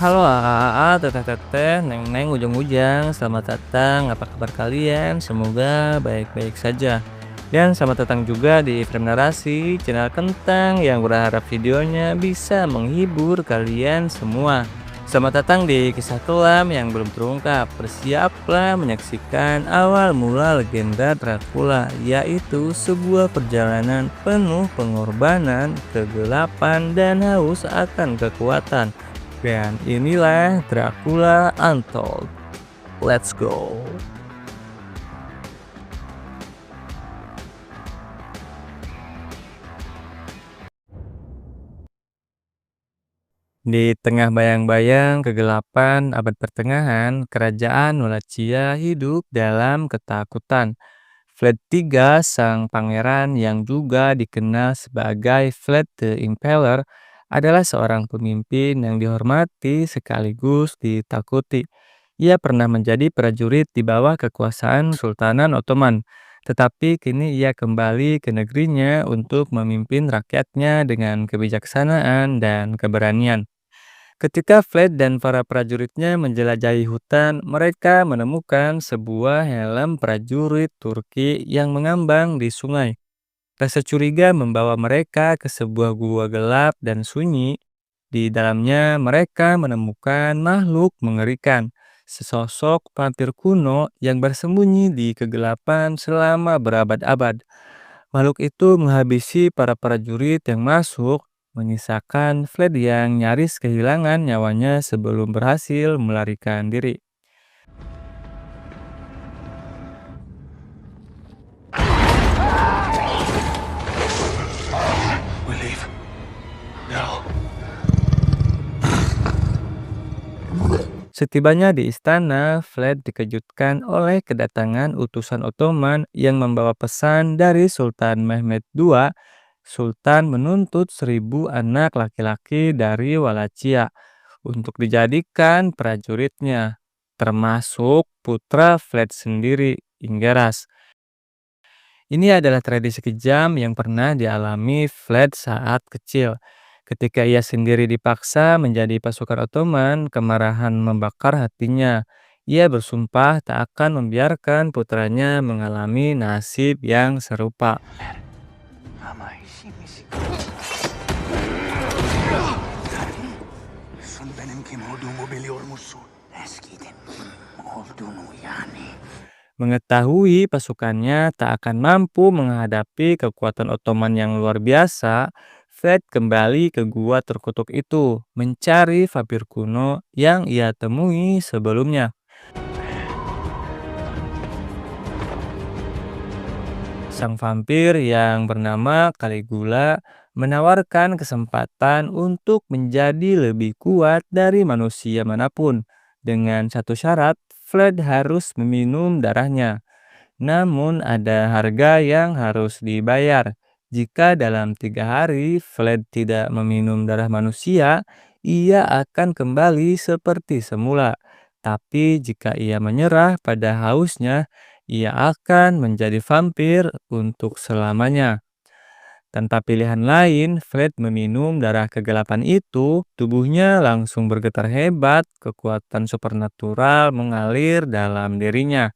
Halo A, teteh-teteh, neng-neng, ujung-ujang, selamat datang. Apa kabar kalian? Semoga baik-baik saja. Dan selamat datang juga di Frame Narasi, channel kentang yang berharap videonya bisa menghibur kalian semua. Selamat datang di kisah kelam yang belum terungkap. Bersiaplah menyaksikan awal mula legenda Dracula, yaitu sebuah perjalanan penuh pengorbanan, kegelapan, dan haus akan kekuatan. Dan inilah Dracula Untold. Let's go. Di tengah bayang-bayang kegelapan abad pertengahan, kerajaan Wallachia hidup dalam ketakutan. Vlad III, sang pangeran yang juga dikenal sebagai Vlad the Impaler, adalah seorang pemimpin yang dihormati sekaligus ditakuti. Ia pernah menjadi prajurit di bawah kekuasaan Sultanan Ottoman, tetapi kini ia kembali ke negerinya untuk memimpin rakyatnya dengan kebijaksanaan dan keberanian. Ketika Vlad dan para prajuritnya menjelajahi hutan, mereka menemukan sebuah helm prajurit Turki yang mengambang di sungai. Rasa curiga membawa mereka ke sebuah gua gelap dan sunyi. Di dalamnya mereka menemukan makhluk mengerikan, sesosok vampir kuno yang bersembunyi di kegelapan selama berabad-abad. Makhluk itu menghabisi para prajurit yang masuk, menyisakan Vlad yang nyaris kehilangan nyawanya sebelum berhasil melarikan diri. We leave. Now. Setibanya di istana, Vlad dikejutkan oleh kedatangan utusan Ottoman yang membawa pesan dari Sultan Mehmed II. Sultan menuntut 1.000 anak laki-laki dari Wallachia untuk dijadikan prajuritnya, termasuk putra Vlad sendiri, Ingeras. Ini adalah tradisi kejam yang pernah dialami Vlad saat kecil. Ketika ia sendiri dipaksa menjadi pasukan Ottoman, kemarahan membakar hatinya. Ia bersumpah tak akan membiarkan putranya mengalami nasib yang serupa. Ama işimiz. Sen benim kim olduğumu biliyor musun? Eskiden kim olduğunu yani. Mengetahui pasukannya tak akan mampu menghadapi kekuatan Ottoman yang luar biasa, Vlad kembali ke gua terkutuk itu, mencari vampir kuno yang ia temui sebelumnya. Sang vampir yang bernama Caligula menawarkan kesempatan untuk menjadi lebih kuat dari manusia manapun. Dengan satu syarat, Vlad harus meminum darahnya. Namun ada harga yang harus dibayar. Jika dalam 3 hari Vlad tidak meminum darah manusia, ia akan kembali seperti semula. Tapi jika ia menyerah pada hausnya, ia akan menjadi vampir untuk selamanya. Tanpa pilihan lain, Vlad meminum darah kegelapan itu, tubuhnya langsung bergetar hebat, kekuatan supernatural mengalir dalam dirinya.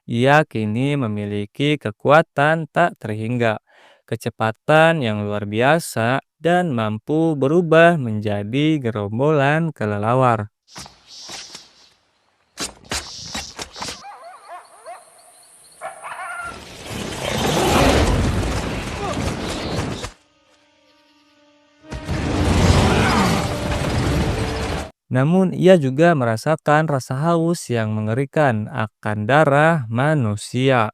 Ia kini memiliki kekuatan tak terhingga, kecepatan yang luar biasa, dan mampu berubah menjadi gerombolan kelelawar. Namun ia juga merasakan rasa haus yang mengerikan akan darah manusia.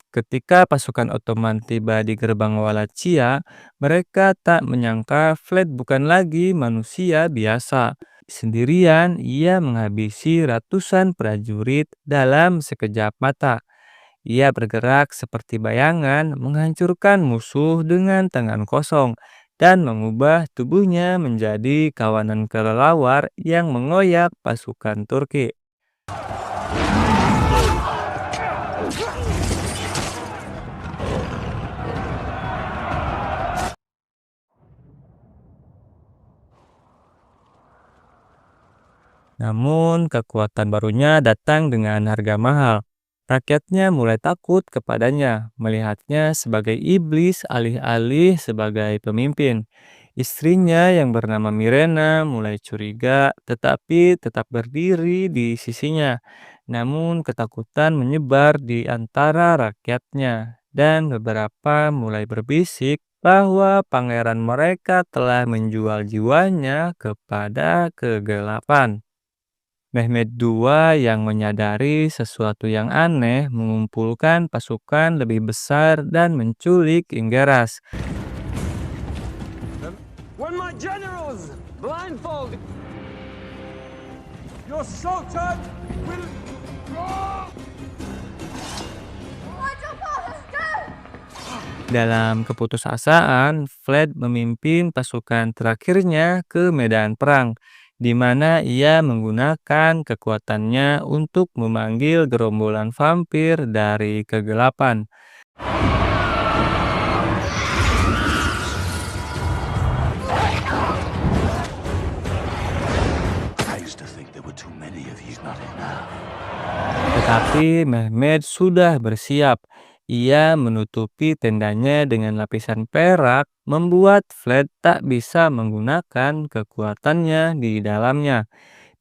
Ketika pasukan Ottoman tiba di gerbang Wallachia, mereka tak menyangka Vlad bukan lagi manusia biasa. Sendirian, ia menghabisi ratusan prajurit dalam sekejap mata. Ia bergerak seperti bayangan, menghancurkan musuh dengan tangan kosong, dan mengubah tubuhnya menjadi kawanan kelelawar yang mengoyak pasukan Turki. Namun, kekuatan barunya datang dengan harga mahal. Rakyatnya mulai takut kepadanya, melihatnya sebagai iblis alih-alih sebagai pemimpin. Istrinya yang bernama Mirena mulai curiga, tetapi tetap berdiri di sisinya. Namun, ketakutan menyebar di antara rakyatnya, dan beberapa mulai berbisik bahwa pangeran mereka telah menjual jiwanya kepada kegelapan. Mehmed II yang menyadari sesuatu yang aneh mengumpulkan pasukan lebih besar dan menculik Inggeras. When my generals blindfold your sultan will Dalam keputusasaan, Vlad memimpin pasukan terakhirnya ke medan perang, di mana ia menggunakan kekuatannya untuk memanggil gerombolan vampir dari kegelapan. I used to think there were too many of you, not enough. Tetapi Mehmed sudah bersiap. Ia menutupi tendanya dengan lapisan perak, membuat Vlad tak bisa menggunakan kekuatannya di dalamnya.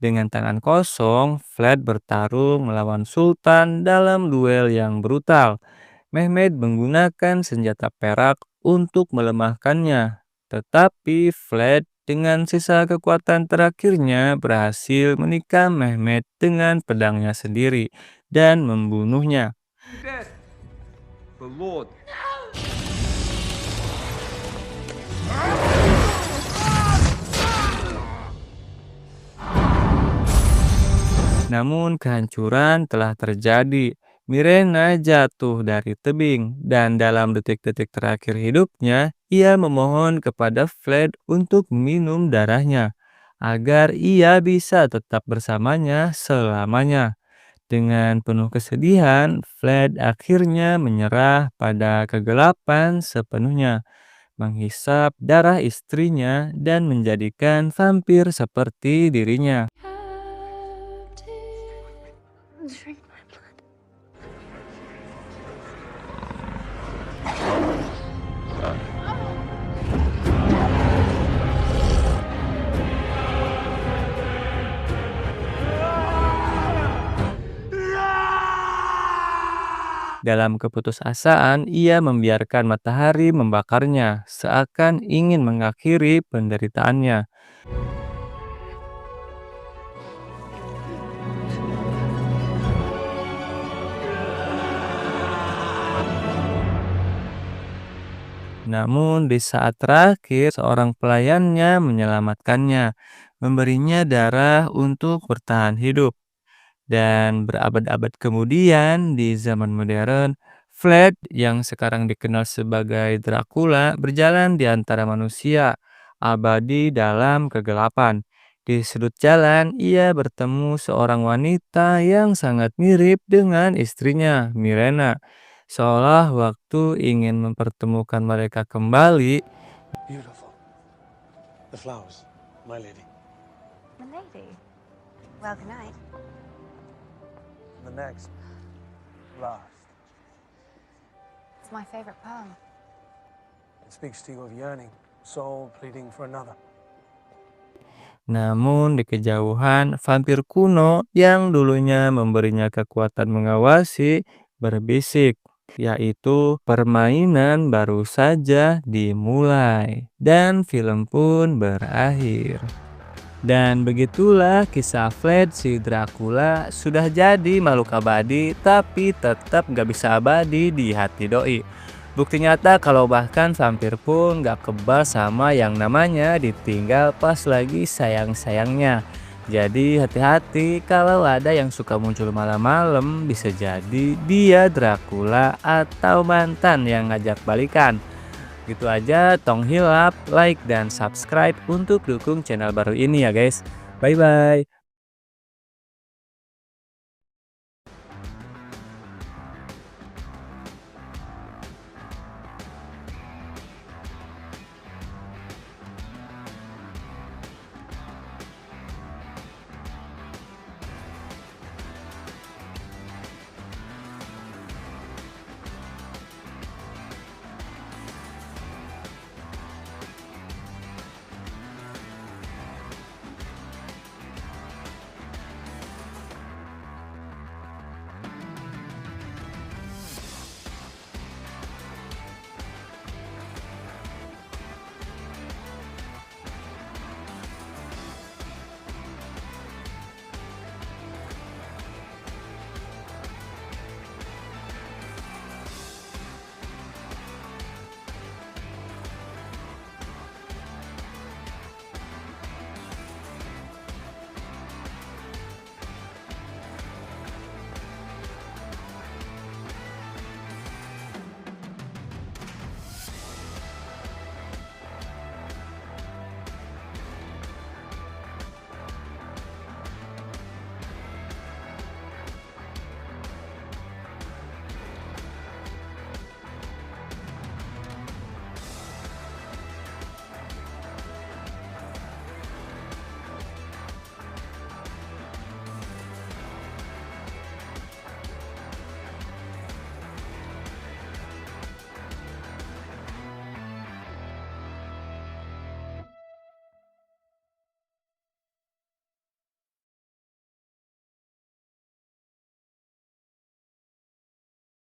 Dengan tangan kosong, Vlad bertarung melawan Sultan dalam duel yang brutal. Mehmed menggunakan senjata perak untuk melemahkannya. Tetapi Vlad dengan sisa kekuatan terakhirnya berhasil menikam Mehmed dengan pedangnya sendiri dan membunuhnya. death. The Lord. Namun kehancuran telah terjadi. Mirena jatuh dari tebing dan dalam detik-detik terakhir hidupnya, ia memohon kepada Vlad untuk minum darahnya agar ia bisa tetap bersamanya selamanya. Dengan penuh kesedihan, Vlad akhirnya menyerah pada kegelapan sepenuhnya, menghisap darah istrinya dan menjadikan vampir seperti dirinya. Have to drink my blood. Dalam keputusasaan, ia membiarkan matahari membakarnya, seakan ingin mengakhiri penderitaannya. Namun di saat terakhir, seorang pelayannya menyelamatkannya, memberinya darah untuk bertahan hidup. Dan berabad-abad kemudian, di zaman modern, Vlad yang sekarang dikenal sebagai Dracula berjalan di antara manusia, abadi dalam kegelapan. Di sudut jalan, ia bertemu seorang wanita yang sangat mirip dengan istrinya, Mirena. Seolah waktu ingin mempertemukan mereka kembali. Beautiful. The flowers, my lady. Milady. Well, good night. The next. Last. It's my favorite poem. It speaks to you of yearning, soul pleading for another. Namun di kejauhan, vampir kuno yang dulunya memberinya kekuatan mengawasi berbisik, yaitu permainan baru saja dimulai dan film pun berakhir. Dan begitulah kisah Vlad si Dracula sudah jadi makhluk abadi tapi tetap gak bisa abadi di hati doi. Bukti nyata kalau bahkan vampir pun gak kebal sama yang namanya ditinggal pas lagi sayang-sayangnya. Jadi hati-hati kalau ada yang suka muncul malam-malam, bisa jadi dia Dracula atau mantan yang ngajak balikan. Gitu aja, tong hilap, like dan subscribe untuk dukung channel baru ini ya guys. Bye bye.